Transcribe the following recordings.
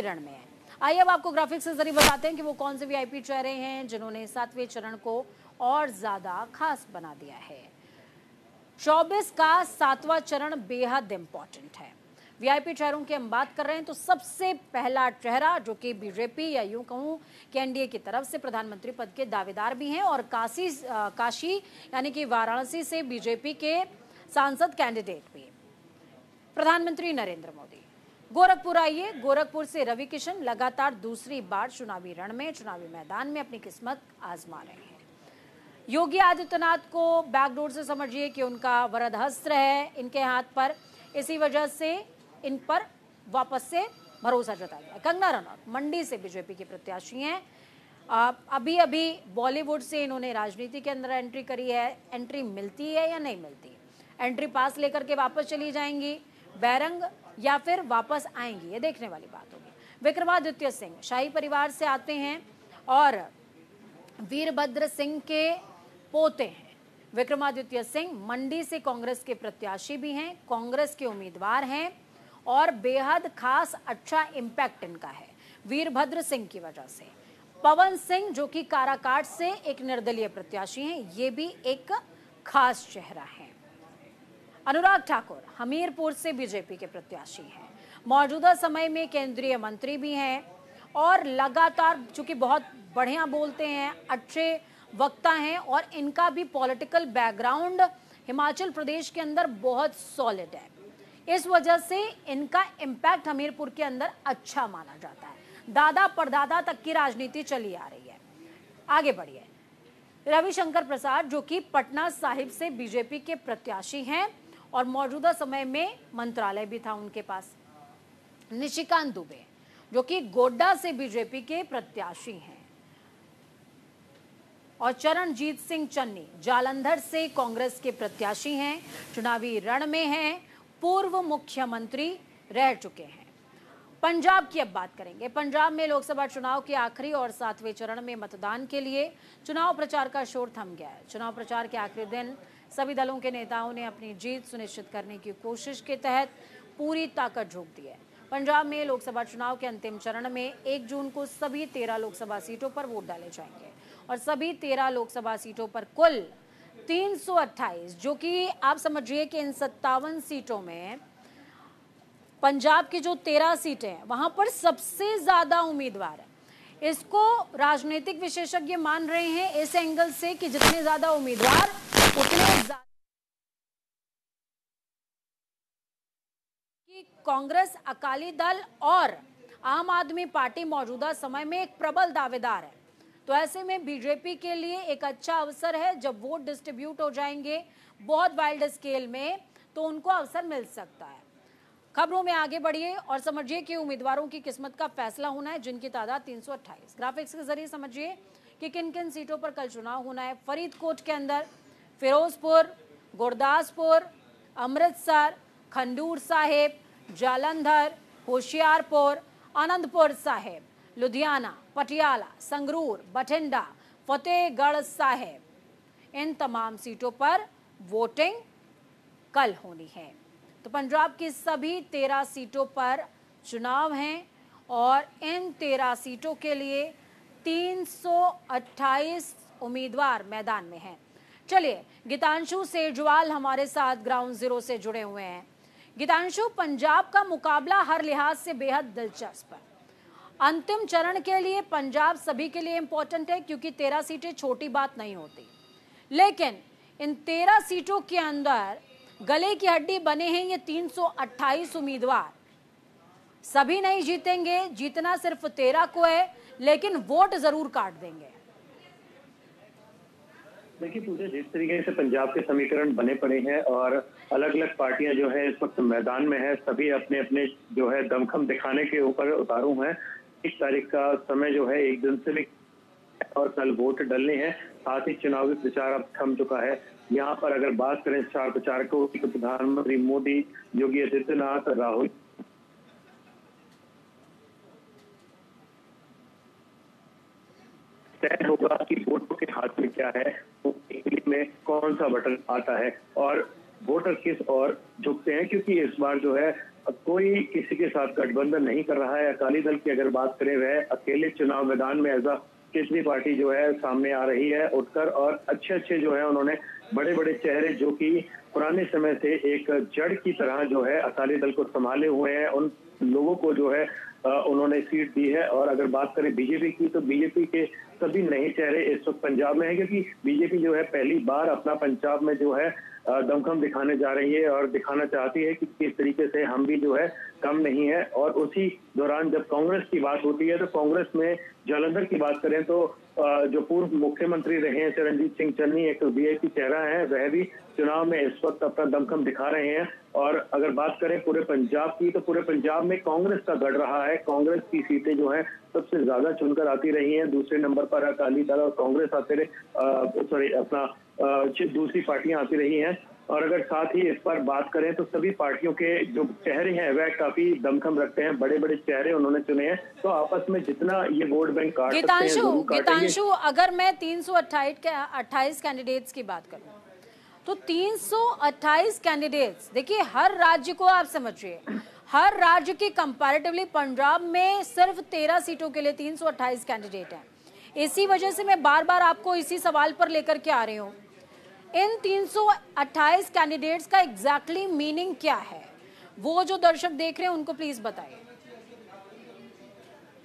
रण में है। आइए अब आपको ग्राफिक्स के जरिए बताते हैं कि वो कौन से वीआईपी चेहरे हैं जिन्होंने 7वें चरण को और ज्यादा खास बना दिया है। 24 का 7वां चरण बेहद इंपॉर्टेंट है। वीआईपी चेहरों की हम बात कर रहे हैं तो सबसे पहला चेहरा जो कि बीजेपी या यूं कहूं कि एनडीए की तरफ से प्रधानमंत्री पद के दावेदार भी हैं और काशी यानी कि वाराणसी से बीजेपी के सांसद कैंडिडेट भी प्रधानमंत्री नरेंद्र मोदी। गोरखपुर आइए, गोरखपुर से रवि किशन लगातार दूसरी बार चुनावी रण में, चुनावी मैदान में अपनी किस्मत आजमा रहे हैं। योगी आदित्यनाथ को बैकडोर से समझिए कि उनका वरद हस्त्र है इनके हाथ पर, इसी वजह से इन पर वापस से भरोसा जताया गया। कंगना रनौत मंडी से बीजेपी की प्रत्याशी हैं। अभी अभी बॉलीवुड से इन्होंने राजनीति के अंदर एंट्री करी है। एंट्री मिलती है या नहीं मिलती, एंट्री पास लेकर के वापस चली जाएंगी बैरंग या फिर वापस आएंगी, ये देखने वाली बात होगी। विक्रमादित्य सिंह शाही परिवार से आते हैं और वीरभद्र सिंह के पोते हैं। विक्रमादित्य सिंह मंडी से कांग्रेस के प्रत्याशी भी हैं, कांग्रेस के उम्मीदवार हैं और बेहद खास अच्छा इंपैक्ट इनका है वीरभद्र सिंह की वजह से। पवन सिंह जो कि काराकाट से एक निर्दलीय प्रत्याशी हैं, ये भी एक खास चेहरा है। अनुराग ठाकुर हमीरपुर से बीजेपी के प्रत्याशी हैं, मौजूदा समय में केंद्रीय मंत्री भी हैं और लगातार चूंकि बहुत बढ़िया बोलते हैं, अच्छे वक्ता हैं और इनका भी पॉलिटिकल बैकग्राउंड हिमाचल प्रदेश के अंदर बहुत सॉलिड है। इस वजह से इनका इम्पैक्ट हमीरपुर के अंदर अच्छा माना जाता है। दादा परदादा तक की राजनीति चली आ रही है। आगे बढ़िए, रविशंकर प्रसाद जो कि पटना साहिब से बीजेपी के प्रत्याशी हैं और मौजूदा समय में मंत्रालय भी था उनके पास। निशिकांत दुबे जो कि गोड्डा से बीजेपी के प्रत्याशी हैं और चरणजीत सिंह चन्नी जालंधर से कांग्रेस के प्रत्याशी हैं, चुनावी रण में हैं, पूर्व मुख्यमंत्री रह चुके हैं। पंजाब की अब बात करेंगे। पंजाब में लोकसभा चुनाव के आखिरी और 7वें चरण में मतदान के लिए चुनाव प्रचार का शोर थम गया है। चुनाव प्रचार के आखिरी दिन सभी दलों के नेताओं ने अपनी जीत सुनिश्चित करने की कोशिश के तहत पूरी ताकत झोंक दी है। पंजाब में लोकसभा चुनाव के अंतिम चरण में 1 जून को सभी 13 लोकसभा सीटों पर वोट डाले जाएंगे और सभी 13 लोकसभा सीटों पर कुल 328, जो कि आप समझिए कि इन 57 सीटों में पंजाब की जो 13 सीटें हैं वहां पर सबसे ज्यादा उम्मीदवार है। इसको राजनीतिक विशेषज्ञ मान रहे हैं इस एंगल से कि जितने ज्यादा उम्मीदवार उतने ज्यादा कि कांग्रेस, अकाली दल और आम आदमी पार्टी मौजूदा समय में एक प्रबल दावेदार है। तो ऐसे में बीजेपी के लिए एक अच्छा अवसर है, जब वोट डिस्ट्रीब्यूट हो जाएंगे बहुत वाइल्ड स्केल में तो उनको अवसर मिल सकता है। खबरों में आगे बढ़िए और समझिए कि उम्मीदवारों की किस्मत का फैसला होना है जिनकी तादाद 328। ग्राफिक्स के जरिए समझिए कि किन किन सीटों पर कल चुनाव होना है। फरीदकोट के अंदर, फिरोजपुर, गुरदासपुर, अमृतसर, खंडूर साहिब, जालंधर, होशियारपुर, आनंदपुर साहिब, लुधियाना, पटियाला, संगरूर, बठिंडा, फतेहगढ़ साहिब, इन तमाम सीटों पर वोटिंग कल होनी है। तो पंजाब की सभी 13 सीटों पर चुनाव हैं और इन 13 सीटों के लिए 328 उम्मीदवार मैदान में हैं। चलिए, गीतांशु सेजवाल हमारे साथ ग्राउंड जीरो से जुड़े हुए हैं। गीतांशु, पंजाब का मुकाबला हर लिहाज से बेहद दिलचस्प है। अंतिम चरण के लिए पंजाब सभी के लिए इंपॉर्टेंट है क्योंकि 13 सीटें छोटी बात नहीं होती, लेकिन इन 13 सीटों के अंदर गले की हड्डी बने हैं ये 328 उम्मीदवार। सभी नहीं जीतेंगे, जीतना सिर्फ 13 को है, लेकिन वोट जरूर काट देंगे। देखिए पूजा, जिस तरीके से पंजाब के समीकरण बने पड़े हैं और अलग अलग पार्टियां जो है इस वक्त मैदान में है, सभी अपने अपने जो है दमखम दिखाने के ऊपर उतारू हैं। 1 तारीख का समय जो है 1 दिन से और कल वोट डलने हैं। साथ ही चुनावी प्रचार अब थम चुका है। यहाँ पर अगर बात करें स्टार प्रचारकों की तो प्रधानमंत्री मोदी, योगी आदित्यनाथ, राहुल तय होगा कि वोटरों के हाथ में क्या है, में कौन सा बटन आता है और वोटर किस ओर झुकते हैं, क्योंकि इस बार जो है कोई किसी के साथ गठबंधन नहीं कर रहा है। अकाली दल की अगर बात करें, वह अकेले चुनाव मैदान में एज तीसरी पार्टी जो है सामने आ रही है उठकर, और अच्छे अच्छे जो है उन्होंने बड़े बड़े चेहरे जो कि पुराने समय से एक जड़ की तरह जो है अकाली दल को संभाले हुए हैं, उन लोगों को जो है उन्होंने सीट दी है। और अगर बात करें बीजेपी की, तो बीजेपी के सभी नए चेहरे इस वक्त पंजाब में है, क्योंकि बीजेपी जो है पहली बार अपना पंजाब में जो है दमखम दिखाने जा रही है और दिखाना चाहती है कि किस तरीके से हम भी जो है कम नहीं है। और उसी दौरान जब कांग्रेस की बात होती है, तो कांग्रेस में जालंधर की बात करें तो जो पूर्व मुख्यमंत्री रहे हैं चरणजीत सिंह चन्नी, एक वीआईपी चेहरा है, वह भी चुनाव में इस वक्त अपना दमखम दिखा रहे हैं। और अगर बात करें पूरे पंजाब की, तो पूरे पंजाब में कांग्रेस का गढ़ रहा है। कांग्रेस की सीटें जो है सबसे ज्यादा चुनकर आती रही हैं। दूसरे नंबर पर अकाली दल और कांग्रेस आते रहे, दूसरी पार्टियां आती रही हैं। और अगर साथ ही इस पर बात करें तो सभी पार्टियों के जो चेहरे हैं वह काफी दमखम रखते हैं, बड़े बड़े चेहरे उन्होंने चुने हैं। तो आपस में जितना ये वोट बैंक काट सकते हैं जरूर काटेंगे। गीतांशु, अगर मैं 328 कैंडिडेट्स की बात करूं, तो 328 कैंडिडेट्स, देखिए हर राज्य को आप समझिए, हर राज्य की कंपैरेटिवली पंजाब में सिर्फ 13 सीटों के लिए 328 कैंडिडेट हैं। इसी वजह से मैं बार बार आपको इसी सवाल पर लेकर के आ रही हूँ, इन 328 कैंडिडेट्स का एग्जैक्टली मीनिंग क्या है? वो जो दर्शक देख रहे हैं उनको प्लीज बताइए।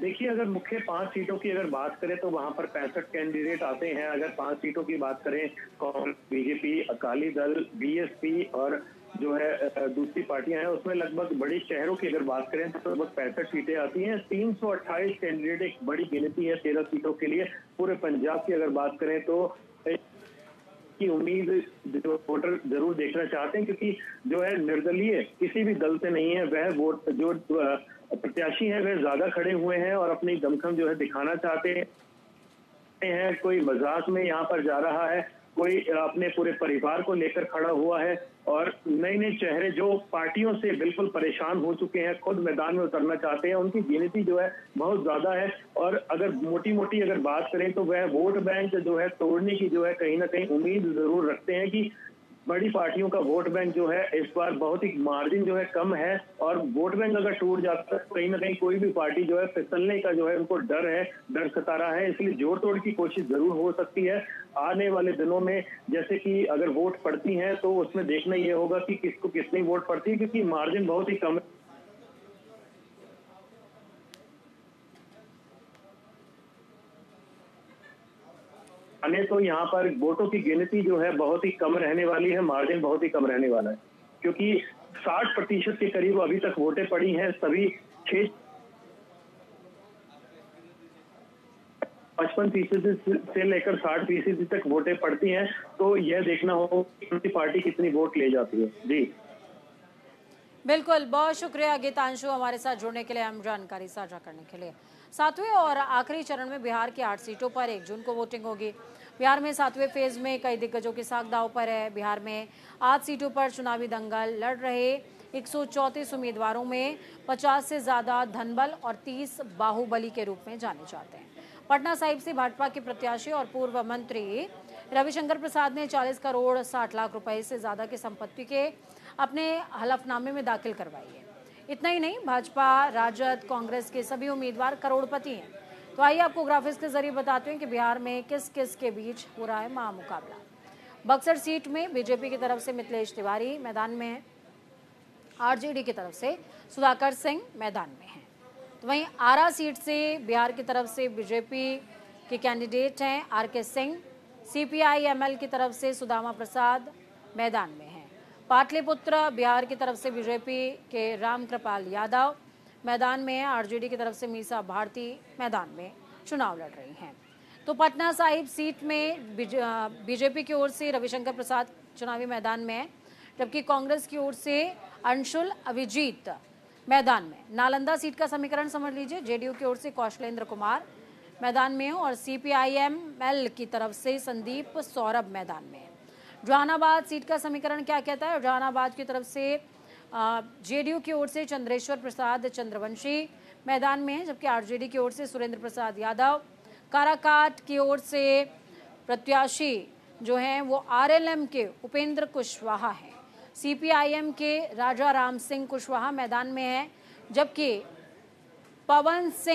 देखिए, अगर मुख्य 5 सीटों की अगर बात करें तो वहां पर 65 कैंडिडेट आते हैं। अगर 5 सीटों की बात करें, कांग्रेस, बीजेपी, अकाली दल, बीएसपी और जो है दूसरी पार्टियां हैं, उसमें लगभग बड़े शहरों की अगर बात करें तो लगभग 65 सीटें आती हैं। 328 कैंडिडेट एक बड़ी गिनती है 13 सीटों के लिए। पूरे पंजाब की अगर बात करें तो की उम्मीद जो वोटर जरूर देखना चाहते हैं, क्योंकि जो है निर्दलीय किसी भी दल से नहीं है, वह वोट जो प्रत्याशी हैं वह ज्यादा खड़े हुए हैं और अपनी दमखम जो है दिखाना चाहते हैं। कोई मजाक में यहाँ पर जा रहा है, कोई अपने पूरे परिवार को लेकर खड़ा हुआ है, और नए नए चेहरे जो पार्टियों से बिल्कुल परेशान हो चुके हैं खुद मैदान में उतरना चाहते हैं, उनकी गिनती जो है बहुत ज्यादा है। और अगर मोटी मोटी अगर बात करें तो वह वोट बैंक जो है तोड़ने की जो है कहीं ना कहीं उम्मीद जरूर रखते हैं कि बड़ी पार्टियों का वोट बैंक जो है इस बार बहुत ही मार्जिन जो है कम है, और वोट बैंक अगर टूट जाता है तो कहीं ना कहीं कोई भी पार्टी जो है फिसलने का जो है उनको डर सता रहा है। इसलिए जोड़ तोड़ की कोशिश जरूर हो सकती है आने वाले दिनों में। जैसे कि अगर वोट पड़ती हैं तो उसमें देखना ये होगा कि किसको कितनी वोट पड़ती है, क्योंकि मार्जिन बहुत ही कम है। तो यहाँ पर वोटों की गिनती जो है बहुत ही कम रहने वाली है, मार्जिन बहुत ही कम रहने वाला है, क्योंकि 60% के करीब अभी तक वोटें पड़ी हैं। सभी 55% से लेकर 60% तक वोटें पड़ती हैं। तो यह देखना हो कि पार्टी कितनी वोट ले जाती है। जी बिल्कुल, बहुत शुक्रिया गीतांशु हमारे साथ जुड़ने के लिए, हम जानकारी साझा करने के लिए। 7वें और आखिरी चरण में बिहार की 8 सीटों पर 1 जून को वोटिंग होगी। बिहार में 7वें फेज में कई दिग्गजों की साख दांव पर है। बिहार में 8 सीटों पर चुनावी दंगल लड़ रहे 134 उम्मीदवारों में 50 से ज्यादा धनबल और 30 बाहुबली के रूप में जाने जाते हैं। पटना साहिब से भाजपा के प्रत्याशी और पूर्व मंत्री रविशंकर प्रसाद ने 40 करोड़ 60 लाख रुपए से ज्यादा की संपत्ति के अपने हलफनामे में दाखिल करवाई है। इतना ही नहीं, भाजपा, राजद, कांग्रेस के सभी उम्मीदवार करोड़पति हैं। तो आइए आपको ग्राफिक्स के जरिए बताते हैं कि बिहार में किस किस के बीच हो रहा है महामुकाबला। बक्सर सीट में बीजेपी की तरफ से मिथिलेश तिवारी मैदान में है, आरजेडी की तरफ से सुधाकर सिंह मैदान में है। तो वहीं आरा सीट से बिहार की तरफ से बीजेपी के कैंडिडेट हैं आरके सिंह, सीपीआई-एमएल की तरफ से सुदामा प्रसाद मैदान में है। पाटलिपुत्र बिहार की तरफ से बीजेपी के रामकृपाल यादव मैदान में है, आरजेडी की तरफ से मीसा भारती मैदान में चुनाव लड़ रही हैं। तो पटना साहिब सीट में बीजेपी की ओर से रविशंकर प्रसाद चुनावी मैदान में है, जबकि कांग्रेस की ओर से अंशुल अभिजीत मैदान में। नालंदा सीट का समीकरण समझ लीजिए, जेडीयू की ओर से कौशलेंद्र कुमार मैदान में और सीपीआई-एमएल की तरफ से संदीप सौरभ मैदान में है। जहानाबाद सीट का समीकरण क्या कहता है? जहानाबाद की तरफ से जेडीयू की ओर से चंद्रेश्वर प्रसाद चंद्रवंशी मैदान में है, जबकि आरजेडी की ओर से सुरेंद्र प्रसाद यादव। काराकाट की ओर से प्रत्याशी जो हैं वो आरएलएम के उपेंद्र कुशवाहा हैं। सीपीआईएम के राजा राम सिंह कुशवाहा मैदान में हैं, जबकि पवन सिंह